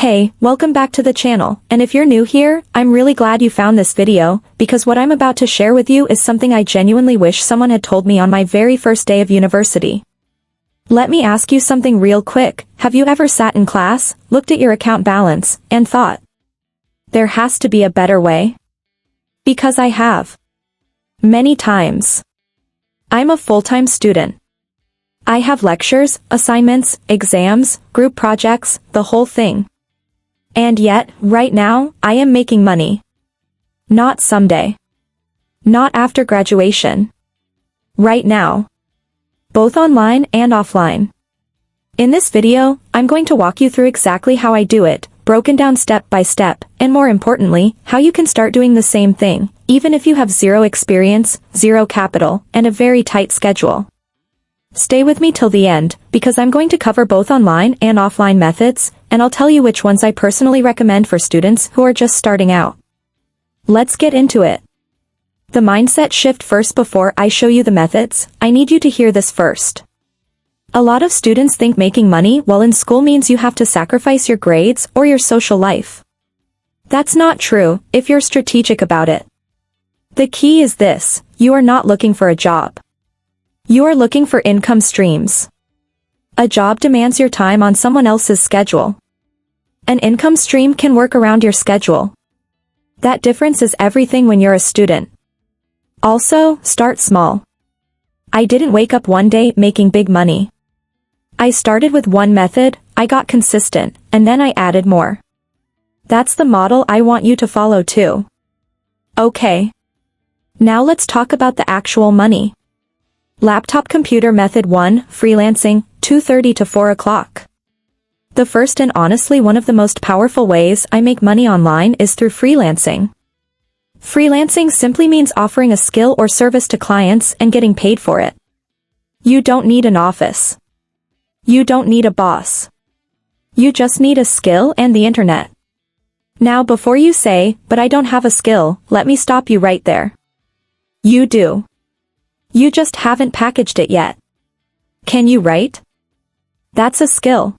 Hey, welcome back to the channel, and if you're new here, I'm really glad you found this video, because what I'm about to share with you is something I genuinely wish someone had told me on my very first day of university. Let me ask you something real quick. Have you ever sat in class, looked at your account balance, and thought, there has to be a better way? Because I have. Many times. I'm a full-time student. I have lectures, assignments, exams, group projects, the whole thing. And yet, right now, I am making money. Not someday. Not after graduation. Right now. Both online and offline. In this video, I'm going to walk you through exactly how I do it, broken down step by step, and more importantly, how you can start doing the same thing, even if you have zero experience, zero capital, and a very tight schedule. Stay with me till the end, because I'm going to cover both online and offline methods, and I'll tell you which ones I personally recommend for students who are just starting out. Let's get into it. The mindset shift first. Before I show you the methods, I need you to hear this first. A lot of students think making money while in school means you have to sacrifice your grades or your social life. That's not true, if you're strategic about it. The key is this: you are not looking for a job. You are looking for income streams. A job demands your time on someone else's schedule. An income stream can work around your schedule. That difference is everything when you're a student. Also, start small. I didn't wake up one day making big money. I started with one method, I got consistent, and then I added more. That's the model I want you to follow too. Okay. Now let's talk about the actual money. Laptop computer method 1, freelancing, 2:30 to 4 o'clock. The first and honestly one of the most powerful ways I make money online is through freelancing. Freelancing simply means offering a skill or service to clients and getting paid for it. You don't need an office. You don't need a boss. You just need a skill and the internet. Now before you say, but I don't have a skill, let me stop you right there. You do. You just haven't packaged it yet. Can you write? That's a skill.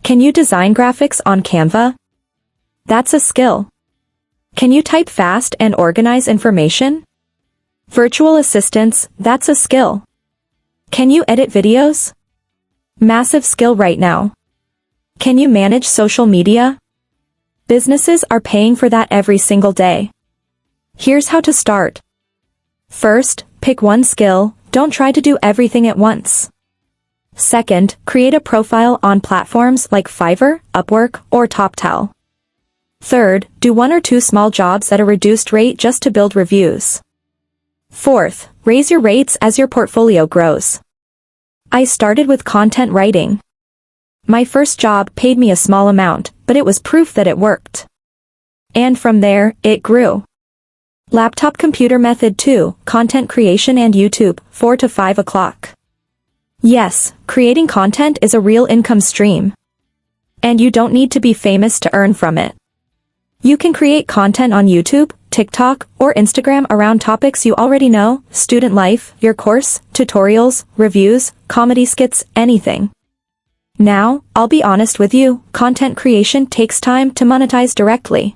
Can you design graphics on Canva? That's a skill. Can you type fast and organize information? Virtual assistants, that's a skill. Can you edit videos? Massive skill right now. Can you manage social media? Businesses are paying for that every single day. Here's how to start. First, pick one skill, don't try to do everything at once. Second, create a profile on platforms like Fiverr, Upwork, or TopTal. Third, do one or two small jobs at a reduced rate just to build reviews. Fourth, raise your rates as your portfolio grows. I started with content writing. My first job paid me a small amount, but it was proof that it worked. And from there, it grew. Laptop computer method 2, content creation and YouTube, 4 to 5 o'clock. Yes, creating content is a real income stream. And you don't need to be famous to earn from it. You can create content on YouTube, TikTok, or Instagram around topics you already know: student life, your course, tutorials, reviews, comedy skits, anything. Now, I'll be honest with you, content creation takes time to monetize directly.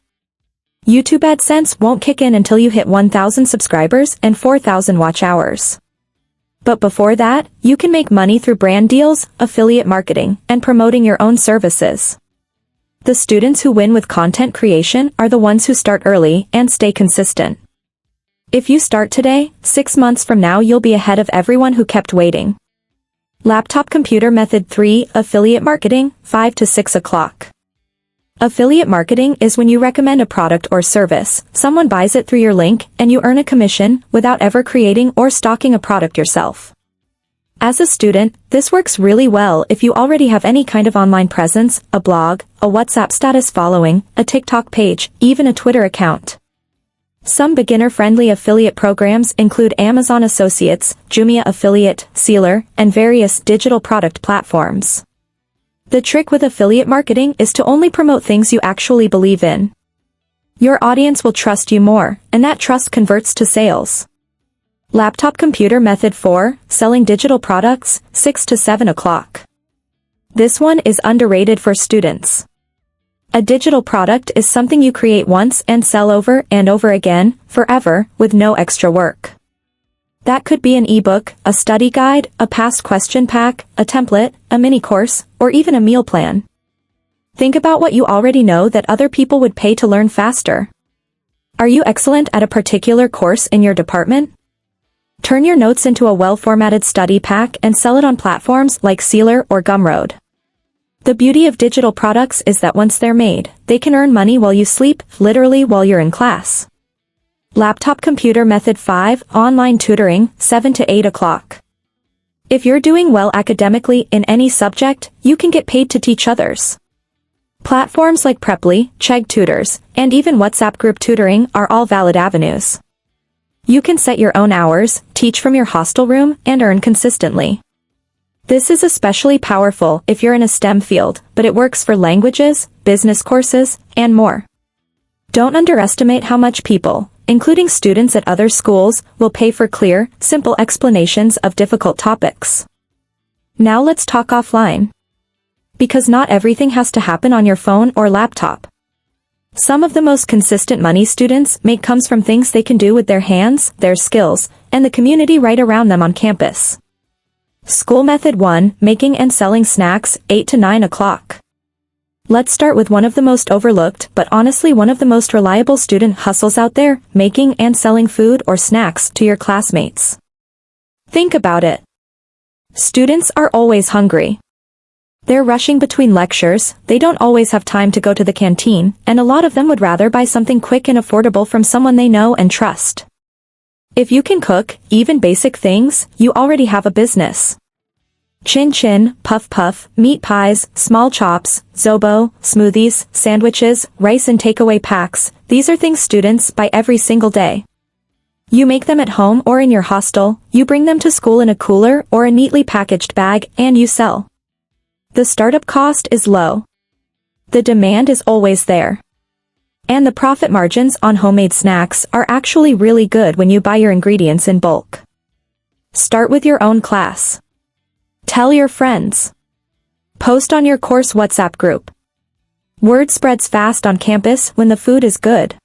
YouTube AdSense won't kick in until you hit 1,000 subscribers and 4,000 watch hours. But before that, you can make money through brand deals, affiliate marketing, and promoting your own services. The students who win with content creation are the ones who start early and stay consistent. If you start today, 6 months from now you'll be ahead of everyone who kept waiting. Laptop computer method 3, affiliate marketing, 5 to 6 o'clock. Affiliate marketing is when you recommend a product or service, someone buys it through your link, and you earn a commission without ever creating or stocking a product yourself. As a student, this works really well if you already have any kind of online presence, a blog, a WhatsApp status following, a TikTok page, even a Twitter account. Some beginner-friendly affiliate programs include Amazon Associates, Jumia Affiliate, Sealer, and various digital product platforms. The trick with affiliate marketing is to only promote things you actually believe in. Your audience will trust you more, and that trust converts to sales. Laptop computer method 4, selling digital products, 6 to 7 o'clock. This one is underrated for students. A digital product is something you create once and sell over and over again, forever, with no extra work. That could be an ebook, a study guide, a past question pack, a template, a mini course, or even a meal plan. Think about what you already know that other people would pay to learn faster. Are you excellent at a particular course in your department? Turn your notes into a well-formatted study pack and sell it on platforms like Sealer or Gumroad. The beauty of digital products is that once they're made, they can earn money while you sleep, literally while you're in class. Laptop computer method 5, online tutoring, 7 to 8 o'clock. If you're doing well academically in any subject, you can get paid to teach others. Platforms like Preply, Chegg Tutors, and even WhatsApp group tutoring are all valid avenues. You can set your own hours, teach from your hostel room, and earn consistently. This is especially powerful if you're in a STEM field, but it works for languages, business courses, and more. Don't underestimate how much people, including students at other schools, will pay for clear, simple explanations of difficult topics. Now let's talk offline. Because not everything has to happen on your phone or laptop. Some of the most consistent money students make comes from things they can do with their hands, their skills, and the community right around them on campus. School Method 1, making and selling snacks, 8 to 9 o'clock. Let's start with one of the most overlooked but honestly one of the most reliable student hustles out there, making and selling food or snacks to your classmates. Think about it. Students are always hungry. They're rushing between lectures, they don't always have time to go to the canteen, and a lot of them would rather buy something quick and affordable from someone they know and trust. If you can cook, even basic things, you already have a business. Chin chin, puff puff, meat pies, small chops, zobo, smoothies, sandwiches, rice and takeaway packs, these are things students buy every single day. You make them at home or in your hostel, you bring them to school in a cooler or a neatly packaged bag, and you sell. The startup cost is low. The demand is always there. And the profit margins on homemade snacks are actually really good when you buy your ingredients in bulk. Start with your own class. Tell your friends. Post on your course WhatsApp group. Word spreads fast on campus when the food is good.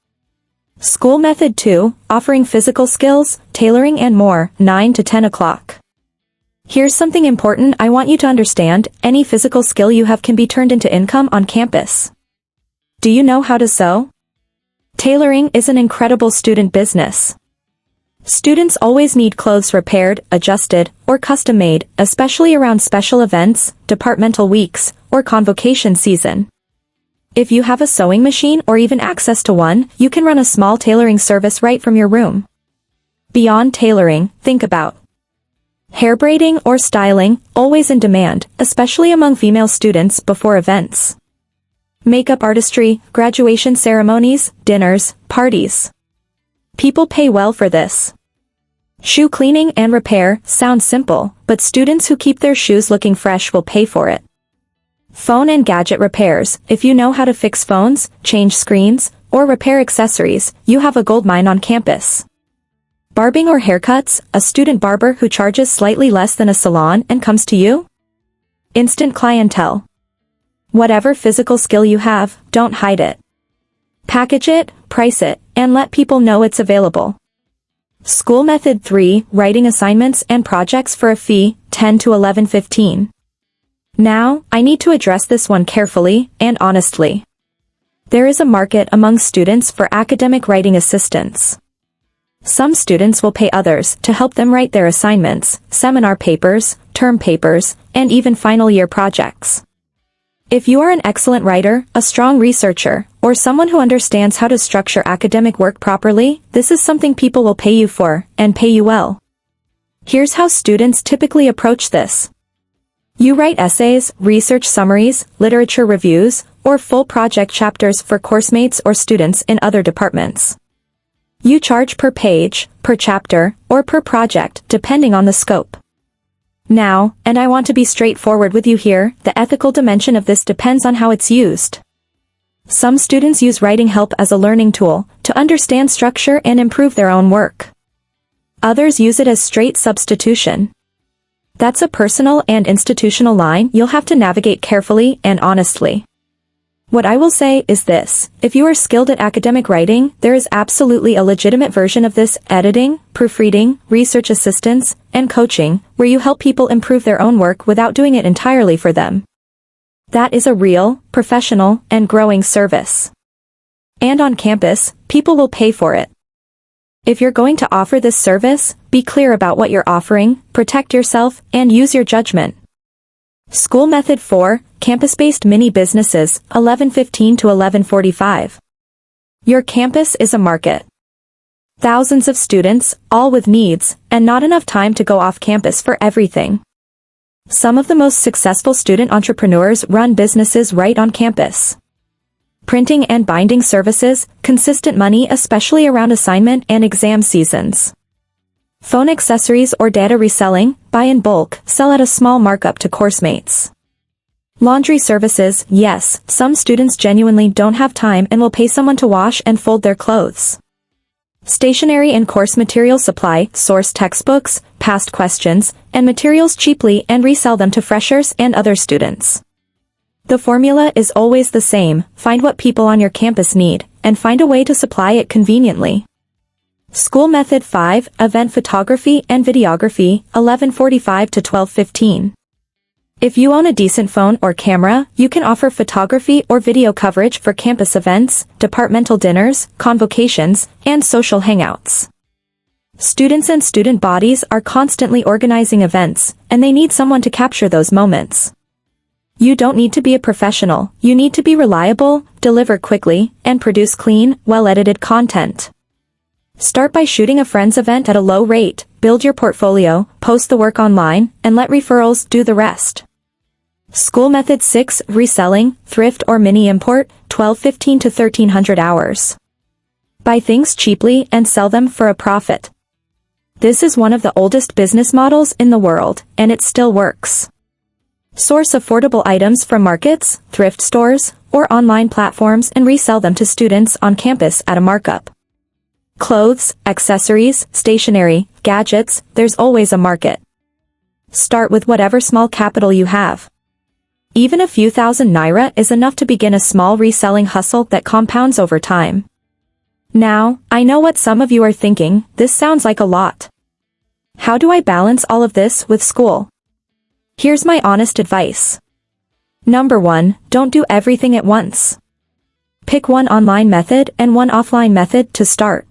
School Method 2, offering physical skills, tailoring and more, 9 to 10 o'clock. Here's something important I want you to understand, any physical skill you have can be turned into income on campus. Do you know how to sew? Tailoring is an incredible student business. Students always need clothes repaired, adjusted, or custom-made, especially around special events, departmental weeks, or convocation season. If you have a sewing machine or even access to one, you can run a small tailoring service right from your room. Beyond tailoring, think about hair braiding or styling, always in demand, especially among female students before events. Makeup artistry, graduation ceremonies, dinners, parties. People pay well for this. Shoe cleaning and repair sounds simple, but students who keep their shoes looking fresh will pay for it. Phone and gadget repairs, if you know how to fix phones, change screens, or repair accessories, you have a goldmine on campus. Barbing or haircuts, a student barber who charges slightly less than a salon and comes to you? Instant clientele. Whatever physical skill you have, don't hide it. Package it, price it, and let people know it's available. School Method 3, writing assignments and projects for a fee, 10 to 11.15. Now, I need to address this one carefully and honestly. There is a market among students for academic writing assistants. Some students will pay others to help them write their assignments, seminar papers, term papers, and even final year projects. If you are an excellent writer, a strong researcher, or someone who understands how to structure academic work properly, this is something people will pay you for, and pay you well. Here's how students typically approach this. You write essays, research summaries, literature reviews, or full project chapters for coursemates or students in other departments. You charge per page, per chapter, or per project, depending on the scope. Now, and I want to be straightforward with you here, the ethical dimension of this depends on how it's used. Some students use writing help as a learning tool, to understand structure and improve their own work. Others use it as straight substitution. That's a personal and institutional line you'll have to navigate carefully and honestly. What I will say is this: if you are skilled at academic writing, there is absolutely a legitimate version of this: editing, proofreading, research assistance, and coaching, where you help people improve their own work without doing it entirely for them. That is a real, professional, and growing service. And on campus, people will pay for it. If you're going to offer this service, be clear about what you're offering, protect yourself, and use your judgment. School Method 4, Campus-Based Mini Businesses, 11:15 to 11:45. Your campus is a market. Thousands of students, all with needs, and not enough time to go off campus for everything. Some of the most successful student entrepreneurs run businesses right on campus. Printing and binding services, consistent money especially around assignment and exam seasons. Phone accessories or data reselling, buy in bulk, sell at a small markup to course mates. Laundry services, yes, some students genuinely don't have time and will pay someone to wash and fold their clothes. Stationery and course material supply, source textbooks, past questions, and materials cheaply and resell them to freshers and other students. The formula is always the same: find what people on your campus need, and find a way to supply it conveniently. School Method 5, Event Photography and Videography, 11:45 to 12:15. If you own a decent phone or camera, you can offer photography or video coverage for campus events, departmental dinners, convocations, and social hangouts. Students and student bodies are constantly organizing events, and they need someone to capture those moments. You don't need to be a professional, you need to be reliable, deliver quickly, and produce clean, well-edited content. Start by shooting a friend's event at a low rate, build your portfolio, post the work online, and let referrals do the rest. School Method 6, Reselling, Thrift or Mini Import, 12:15 to 1300 hours. Buy things cheaply and sell them for a profit. This is one of the oldest business models in the world, and it still works. Source affordable items from markets, thrift stores, or online platforms and resell them to students on campus at a markup. Clothes, accessories, stationery, gadgets, there's always a market. Start with whatever small capital you have. Even a few thousand naira is enough to begin a small reselling hustle that compounds over time. Now, I know what some of you are thinking: this sounds like a lot. How do I balance all of this with school? Here's my honest advice. Number 1, don't do everything at once. Pick one online method and one offline method to start.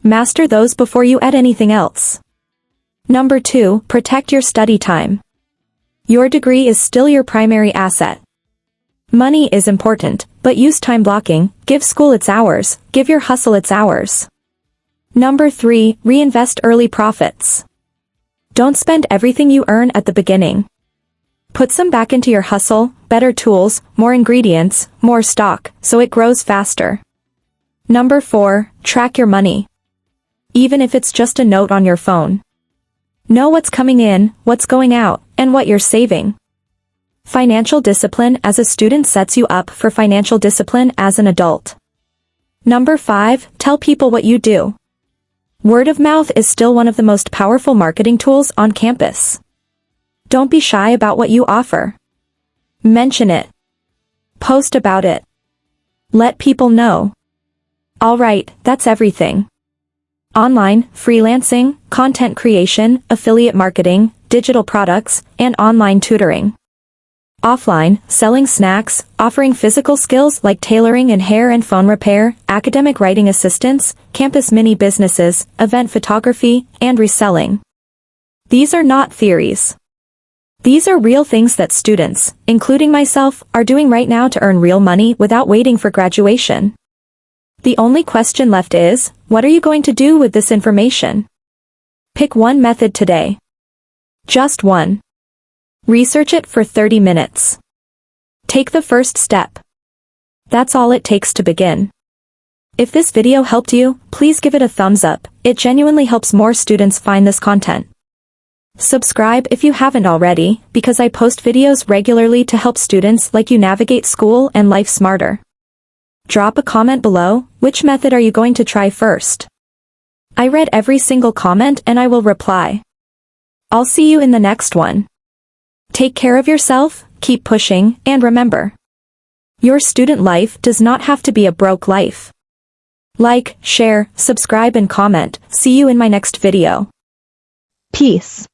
Master those before you add anything else. Number 2, protect your study time. Your degree is still your primary asset. Money is important, but use time blocking, give school its hours, give your hustle its hours. Number 3, reinvest early profits. Don't spend everything you earn at the beginning. Put some back into your hustle, better tools, more ingredients, more stock, so it grows faster. Number 4, track your money. Even if it's just a note on your phone. Know what's coming in, what's going out, and what you're saving. Financial discipline as a student sets you up for financial discipline as an adult. Number 5, tell people what you do. Word of mouth is still one of the most powerful marketing tools on campus. Don't be shy about what you offer. Mention it. Post about it. Let people know. Alright, that's everything. Online, freelancing, content creation, affiliate marketing, digital products, and online tutoring. Offline, selling snacks, offering physical skills like tailoring and hair and phone repair, academic writing assistance, campus mini businesses, event photography, and reselling. These are not theories. These are real things that students, including myself, are doing right now to earn real money without waiting for graduation. The only question left is, what are you going to do with this information? Pick one method today. Just one. Research it for 30 minutes. Take the first step. That's all it takes to begin. If this video helped you, please give it a thumbs up. It genuinely helps more students find this content. Subscribe if you haven't already, because I post videos regularly to help students like you navigate school and life smarter. Drop a comment below. Which method are you going to try first? I read every single comment and I will reply. I'll see you in the next one. Take care of yourself, keep pushing, and remember, Your student life does not have to be a broke life. Like, share, subscribe and comment. See you in my next video. Peace.